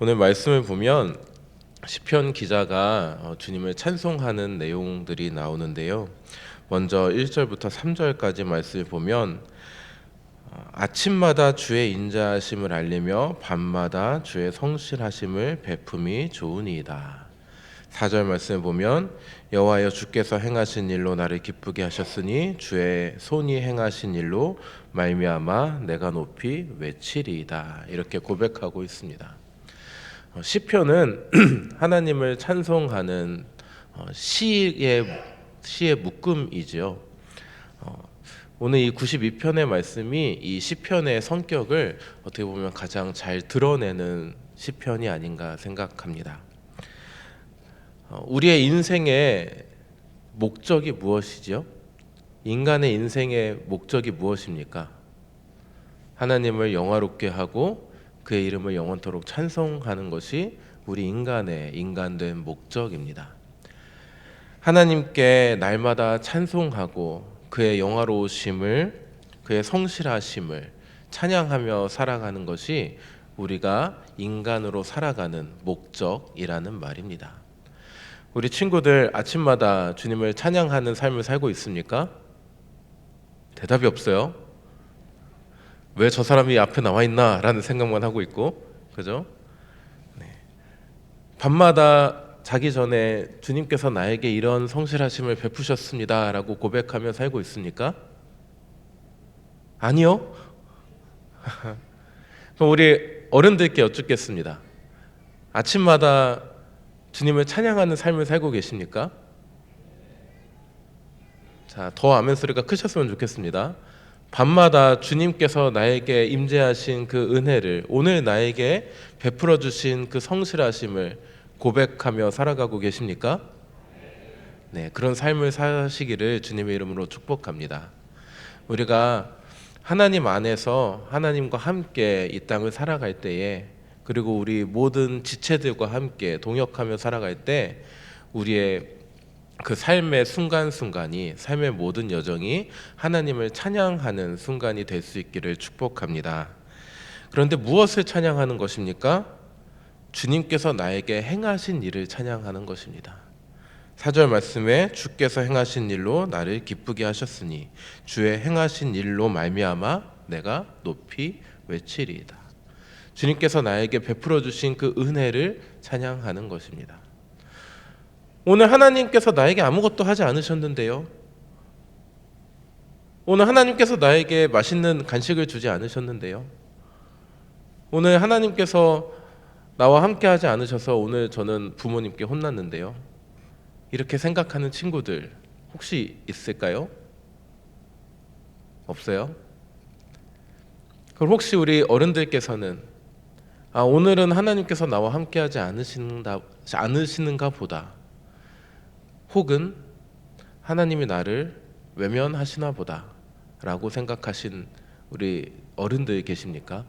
오늘 말씀을 보면 시편 기자가 주님을 찬송하는 내용들이 나오는데요. 먼저 1절부터 3절까지 말씀을 보면 아침마다 주의 인자하심을 알리며 밤마다 주의 성실하심을 베품이 좋으니이다. 4절 말씀을 보면 여호와여 주께서 행하신 일로 나를 기쁘게 하셨으니 주의 손이 행하신 일로 말미암아 내가 높이 외치리이다. 이렇게 고백하고 있습니다. 시편은 하나님을 찬송하는 시의 묶음이지요. 오늘 이 92편의 말씀이 이 시편의 성격을 어떻게 보면 가장 잘 드러내는 시편이 아닌가 생각합니다. 우리의 인생의 목적이 무엇이지요? 인간의 인생의 목적이 무엇입니까? 하나님을 영화롭게 하고 그의 이름을 영원토록 찬송하는 것이 우리 인간의 인간된 목적입니다. 하나님께 날마다 찬송하고 그의 영화로우심을, 그의 성실하심을 찬양하며 살아가는 것이 우리가 인간으로 살아가는 목적이라는 말입니다. 우리 친구들 아침마다 주님을 찬양하는 삶을 살고 있습니까? 대답이 없어요. 왜 저 사람이 앞에 나와 있나 라는 생각만 하고 있고, 그죠? 네. 밤마다 자기 전에 주님께서 나에게 이런 성실하심을 베푸셨습니다 라고 고백하며 살고 있습니까? 아니요. 그럼 우리 어른들께 여쭙겠습니다. 아침마다 주님을 찬양하는 삶을 살고 계십니까? 자, 더 아멘 소리가 크셨으면 좋겠습니다. 밤마다 주님께서 나에게 임재하신 그 은혜를, 오늘 나에게 베풀어 주신 그 성실하심을 고백하며 살아가고 계십니까? 네, 그런 삶을 사시기를 주님의 이름으로 축복합니다. 우리가 하나님 안에서 하나님과 함께 이 땅을 살아갈 때에, 그리고 우리 모든 지체들과 함께 동역하며 살아갈 때 우리의 그 삶의 순간순간이, 삶의 모든 여정이 하나님을 찬양하는 순간이 될 수 있기를 축복합니다. 그런데 무엇을 찬양하는 것입니까? 주님께서 나에게 행하신 일을 찬양하는 것입니다. 4절 말씀에 주께서 행하신 일로 나를 기쁘게 하셨으니 주의 행하신 일로 말미암아 내가 높이 외치리이다. 주님께서 나에게 베풀어 주신 그 은혜를 찬양하는 것입니다. 오늘 하나님께서 나에게 아무것도 하지 않으셨는데요. 오늘 하나님께서 나에게 맛있는 간식을 주지 않으셨는데요. 오늘 하나님께서 나와 함께 하지 않으셔서 오늘 저는 부모님께 혼났는데요. 이렇게 생각하는 친구들 혹시 있을까요? 없어요? 그럼 혹시 우리 어른들께서는 오늘은 하나님께서 나와 함께 하지 않으시는가 보다, 혹은 하나님이 나를 외면하시나 보다 라고 생각하신 우리 어른들 계십니까?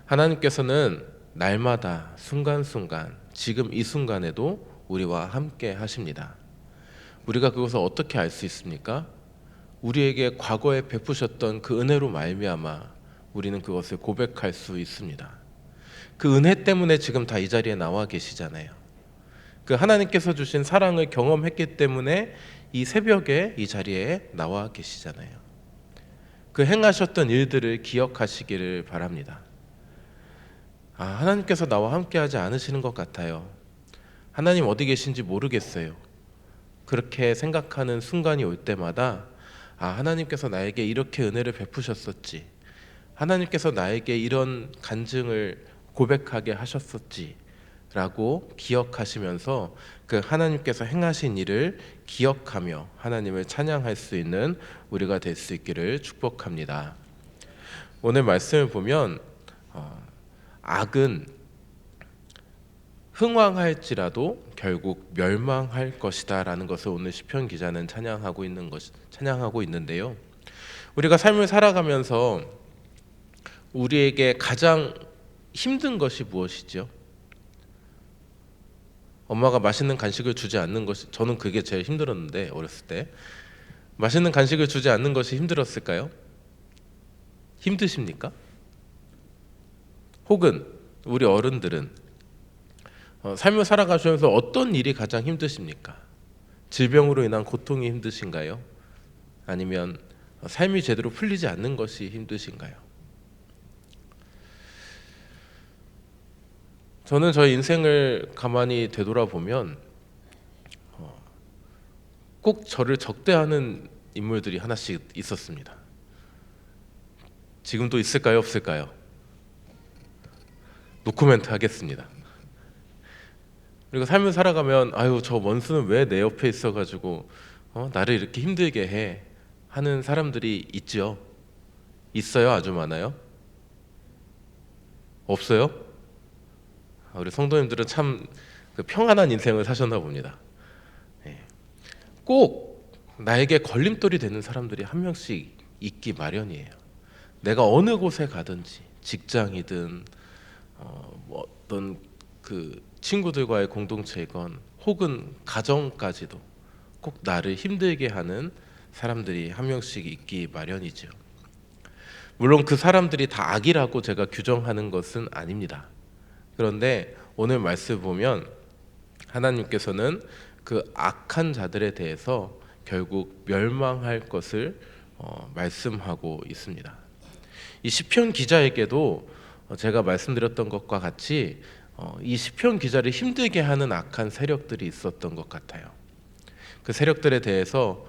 하나님께서는 날마다 순간순간, 지금 이 순간에도 우리와 함께 하십니다. 우리가 그것을 어떻게 알 수 있습니까? 우리에게 과거에 베푸셨던 그 은혜로 말미암아 우리는 그것을 고백할 수 있습니다. 그 은혜 때문에 지금 다 이 자리에 나와 계시잖아요. 그 하나님께서 주신 사랑을 경험했기 때문에 이 새벽에 이 자리에 나와 계시잖아요. 그 행하셨던 일들을 기억하시기를 바랍니다. 하나님께서 나와 함께 하지 않으시는 것 같아요. 하나님 어디 계신지 모르겠어요. 그렇게 생각하는 순간이 올 때마다 하나님께서 나에게 이렇게 은혜를 베푸셨었지, 하나님께서 나에게 이런 간증을 고백하게 하셨었지 라고 기억하시면서 그 하나님께서 행하신 일을 기억하며 하나님을 찬양할 수 있는 우리가 될 수 있기를 축복합니다. 오늘 말씀을 보면 악은 흥왕할지라도 결국 멸망할 것이다 라는 것을 오늘 시편 기자는 찬양하고 있는데요. 우리가 삶을 살아가면서 우리에게 가장 힘든 것이 무엇이죠? 엄마가 맛있는 간식을 주지 않는 것이, 저는 그게 제일 힘들었는데, 어렸을 때 맛있는 간식을 주지 않는 것이 힘들었을까요? 힘드십니까? 혹은 우리 어른들은 삶을 살아가시면서 어떤 일이 가장 힘드십니까? 질병으로 인한 고통이 힘드신가요? 아니면 삶이 제대로 풀리지 않는 것이 힘드신가요? 저는 저의 인생을 가만히 되돌아보면 꼭 저를 적대하는 인물들이 하나씩 있었습니다. 지금도 있을까요? 없을까요? 노코멘트 하겠습니다. 그리고 삶을 살아가면 아유 저 원수는 왜 내 옆에 있어가지고 나를 이렇게 힘들게 해 하는 사람들이 있죠. 있어요? 아주 많아요? 없어요? 우리 성도님들은 참 평안한 인생을 사셨나 봅니다. 꼭 나에게 걸림돌이 되는 사람들이 한 명씩 있기 마련이에요. 내가 어느 곳에 가든지 직장이든 뭐 어떤 그 친구들과의 공동체이건 혹은 가정까지도 꼭 나를 힘들게 하는 사람들이 한 명씩 있기 마련이죠. 물론 그 사람들이 다 악이라고 제가 규정하는 것은 아닙니다. 그런데 오늘 말씀 보면 하나님께서는 그 악한 자들에 대해서 결국 멸망할 것을 말씀하고 있습니다. 이 시편 기자에게도 제가 말씀드렸던 것과 같이 이 시편 기자를 힘들게 하는 악한 세력들이 있었던 것 같아요. 그 세력들에 대해서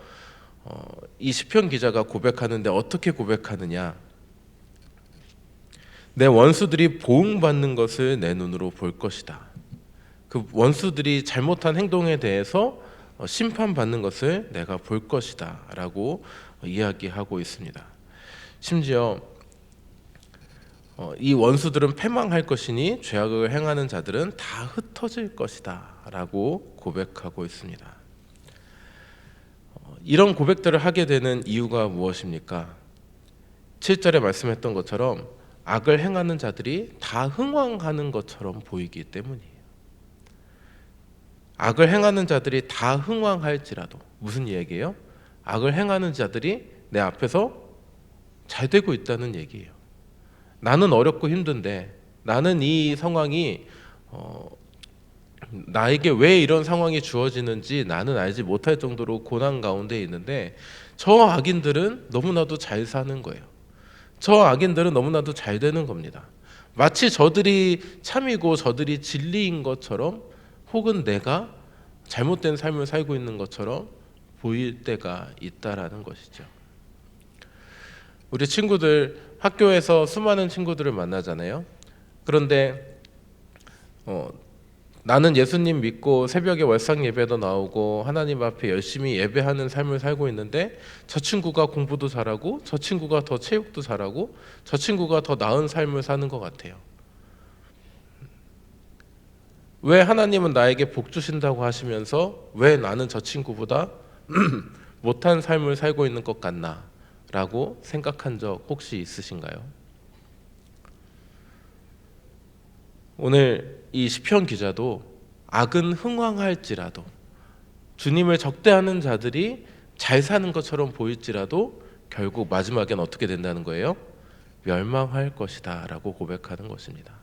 이 시편 기자가 고백하는데 어떻게 고백하느냐? 내 원수들이 보응받는 것을 내 눈으로 볼 것이다. 그 원수들이 잘못한 행동에 대해서 심판받는 것을 내가 볼 것이다 라고 이야기하고 있습니다. 심지어 이 원수들은 패망할 것이니 죄악을 행하는 자들은 다 흩어질 것이다 라고 고백하고 있습니다. 이런 고백들을 하게 되는 이유가 무엇입니까? 7절에 말씀했던 것처럼 악을 행하는 자들이 다 흥왕하는 것처럼 보이기 때문이에요. 악을 행하는 자들이 다 흥왕할지라도, 무슨 얘기예요? 악을 행하는 자들이 내 앞에서 잘 되고 있다는 얘기예요. 나는 어렵고 힘든데, 나는 이 상황이 나에게 왜 이런 상황이 주어지는지 나는 알지 못할 정도로 고난 가운데 있는데, 저 악인들은 너무나도 잘 사는 거예요. 저 악인들은 너무나도 잘 되는 겁니다. 마치 저들이 참이고 저들이 진리인 것처럼, 혹은 내가 잘못된 삶을 살고 있는 것처럼 보일 때가 있다라는 것이죠. 우리 친구들, 학교에서 수많은 친구들을 만나잖아요. 그런데 나는 예수님 믿고 새벽에 월상 예배도 나오고 하나님 앞에 열심히 예배하는 삶을 살고 있는데, 저 친구가 공부도 잘하고 저 친구가 더 체육도 잘하고 저 친구가 더 나은 삶을 사는 것 같아요. 왜 하나님은 나에게 복 주신다고 하시면서 왜 나는 저 친구보다 못한 삶을 살고 있는 것 같나 라고 생각한 적 혹시 있으신가요? 오늘 이 시편 기자도 악은 흥왕할지라도, 주님을 적대하는 자들이 잘 사는 것처럼 보일지라도 결국 마지막엔 어떻게 된다는 거예요? 멸망할 것이다 라고 고백하는 것입니다.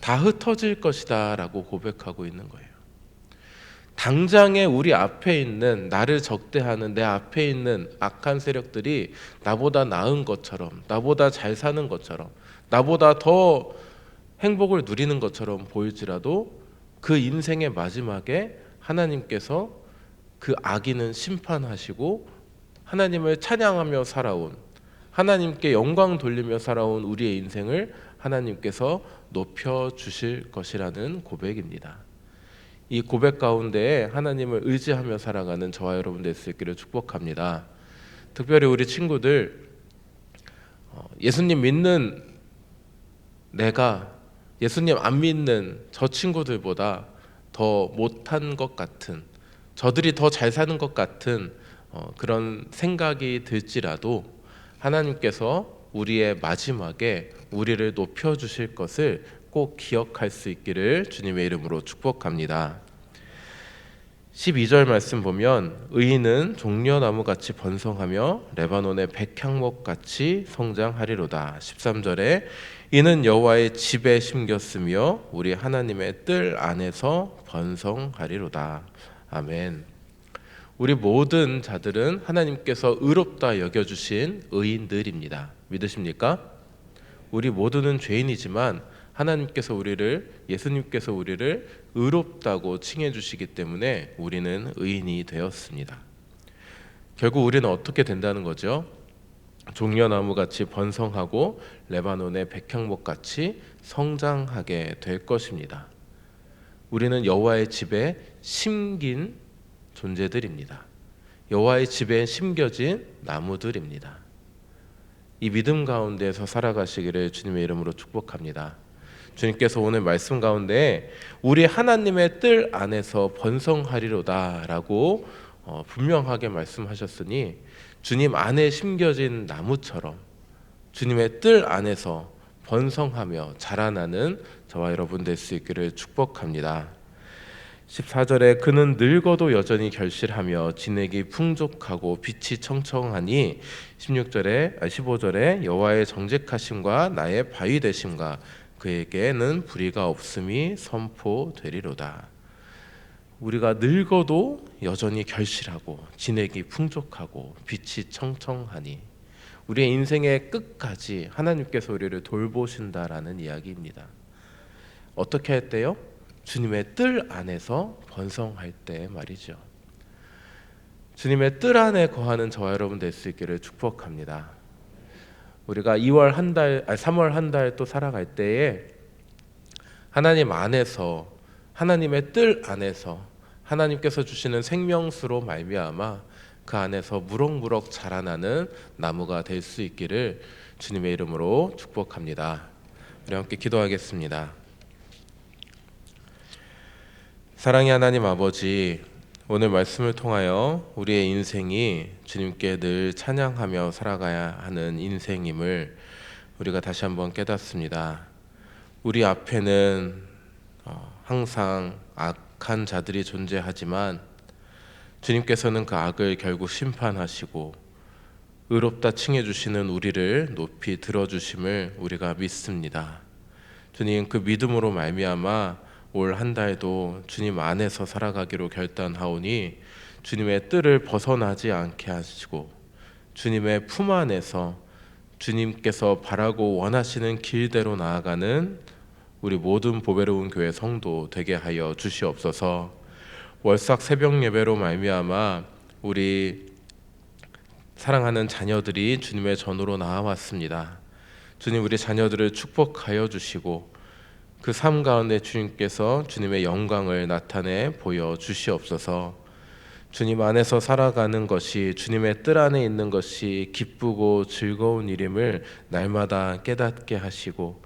다 흩어질 것이다 라고 고백하고 있는 거예요. 당장에 우리 앞에 있는, 나를 적대하는 내 앞에 있는 악한 세력들이 나보다 나은 것처럼, 나보다 잘 사는 것처럼, 나보다 더 행복을 누리는 것처럼 보일지라도 그 인생의 마지막에 하나님께서 그 악인은 심판하시고 하나님을 찬양하며 살아온, 하나님께 영광 돌리며 살아온 우리의 인생을 하나님께서 높여주실 것이라는 고백입니다. 이 고백 가운데에 하나님을 의지하며 살아가는 저와 여러분들 수 있기를 축복합니다. 특별히 우리 친구들, 예수님 믿는 내가 예수님 안 믿는 저 친구들보다 더 못한 것 같은, 저들이 더 잘 사는 것 같은 그런 생각이 들지라도 하나님께서 우리의 마지막에 우리를 높여주실 것을 꼭 기억할 수 있기를 주님의 이름으로 축복합니다. 12절 말씀 보면 의인은 종려나무 같이 번성하며 레바논의 백향목 같이 성장하리로다. 13절에 이는 여호와의 집에 심겼으며 우리 하나님의 뜰 안에서 번성하리로다. 아멘. 우리 모든 자들은 하나님께서 의롭다 여겨주신 의인들입니다. 믿으십니까? 우리 모두는 죄인이지만 하나님께서 예수님께서 우리를 의롭다고 칭해 주시기 때문에 우리는 의인이 되었습니다. 결국 우리는 어떻게 된다는 거죠? 종려나무 같이 번성하고 레바논의 백향목 같이 성장하게 될 것입니다. 우리는 여호와의 집에 심긴 존재들입니다. 여호와의 집에 심겨진 나무들입니다. 이 믿음 가운데서 살아가시기를 주님의 이름으로 축복합니다. 주님께서 오늘 말씀 가운데 우리 하나님의 뜰 안에서 번성하리로다라고 분명하게 말씀하셨으니 주님 안에 심겨진 나무처럼 주님의 뜰 안에서 번성하며 자라나는 저와 여러분 될 수 있기를 축복합니다. 14절에 그는 늙어도 여전히 결실하며 진액이 풍족하고 빛이 청청하니 15절에 여호와의 정직하심과 나의 바위 되심과 그에게는 불의가 없음이 선포되리로다. 우리가 늙어도 여전히 결실하고 진액이 풍족하고 빛이 청청하니 우리의 인생의 끝까지 하나님께서 우리를 돌보신다라는 이야기입니다. 어떻게 할 때요? 주님의 뜰 안에서 번성할 때 말이죠. 주님의 뜰 안에 거하는 저와 여러분 될 수 있기를 축복합니다. 우리가 3월 한 달 또 살아갈 때에 하나님 안에서 하나님의 뜰 안에서 하나님께서 주시는 생명수로 말미암아 그 안에서 무럭무럭 자라나는 나무가 될 수 있기를 주님의 이름으로 축복합니다. 우리 함께 기도하겠습니다. 사랑의 하나님 아버지, 오늘 말씀을 통하여 우리의 인생이 주님께 늘 찬양하며 살아가야 하는 인생임을 우리가 다시 한번 깨닫습니다. 우리 앞에는 항상 악한 자들이 존재하지만 주님께서는 그 악을 결국 심판하시고 의롭다 칭해 주시는 우리를 높이 들어주심을 우리가 믿습니다. 주님, 그 믿음으로 말미암아 올 한 달도 주님 안에서 살아가기로 결단하오니 주님의 뜰을 벗어나지 않게 하시고 주님의 품 안에서 주님께서 바라고 원하시는 길대로 나아가는 우리 모든 보배로운 교회 성도 되게 하여 주시옵소서. 월삭 새벽 예배로 말미암아 우리 사랑하는 자녀들이 주님의 전으로 나아왔습니다. 주님, 우리 자녀들을 축복하여 주시고 그 삶 가운데 주님께서 주님의 영광을 나타내 보여 주시옵소서. 주님 안에서 살아가는 것이 주님의 뜰 안에 있는 것이 기쁘고 즐거운 일임을 날마다 깨닫게 하시고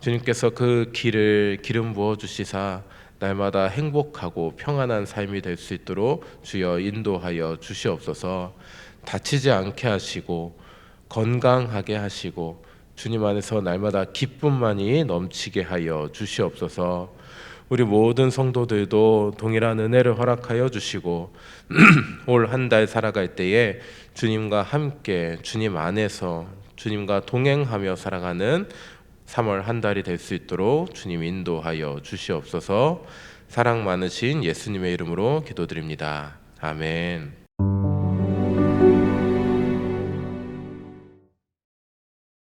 주님께서 그 길을 기름 부어 주시사 날마다 행복하고 평안한 삶이 될 수 있도록 주여 인도하여 주시옵소서. 다치지 않게 하시고 건강하게 하시고 주님 안에서 날마다 기쁨만이 넘치게 하여 주시옵소서. 우리 모든 성도들도 동일한 은혜를 허락하여 주시고 올 한 달 살아갈 때에 주님과 함께 주님 안에서 주님과 동행하며 살아가는 3월 한 달이 될 수 있도록 주님 인도하여 주시옵소서. 사랑 많으신 예수님의 이름으로 기도드립니다. 아멘.